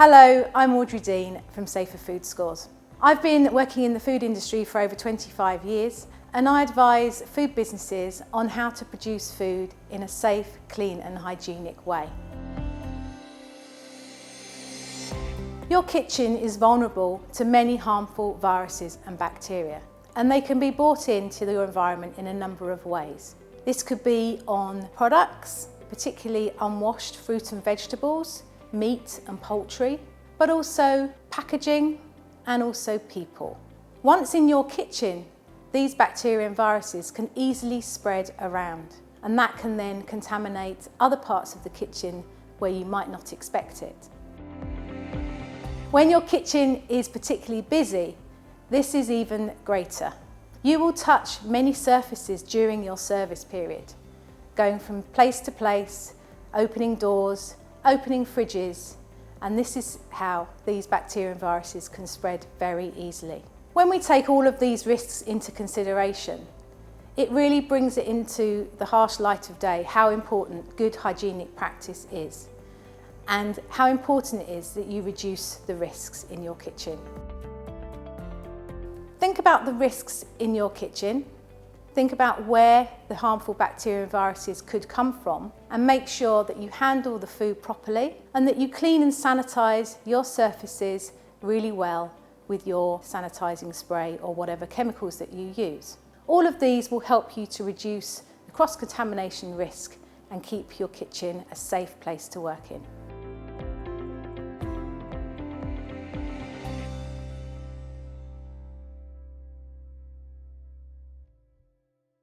Hello, I'm Audrey Deane from Safer Food Scores. I've been working in the food industry for over 25 years and I advise food businesses on how to produce food in a safe, clean and hygienic way. Your kitchen is vulnerable to many harmful viruses and bacteria, and they can be brought into your environment in a number of ways. This could be on products, particularly unwashed fruit and vegetables, meat and poultry, but also packaging and also people. Once in your kitchen, these bacteria and viruses can easily spread around, and that can then contaminate other parts of the kitchen where you might not expect it. When your kitchen is particularly busy, this is even greater. You will touch many surfaces during your service period, going from place to place, opening doors, opening fridges, and this is how these bacteria and viruses can spread very easily. When we take all of these risks into consideration, it really brings it into the harsh light of day how important good hygienic practice is, and how important it is that you reduce the risks in your kitchen. Think about the risks in your kitchen. Think about where the harmful bacteria and viruses could come from, and make sure that you handle the food properly and that you clean and sanitize your surfaces really well with your sanitizing spray or whatever chemicals that you use. All of these will help you to reduce the cross-contamination risk and keep your kitchen a safe place to work in.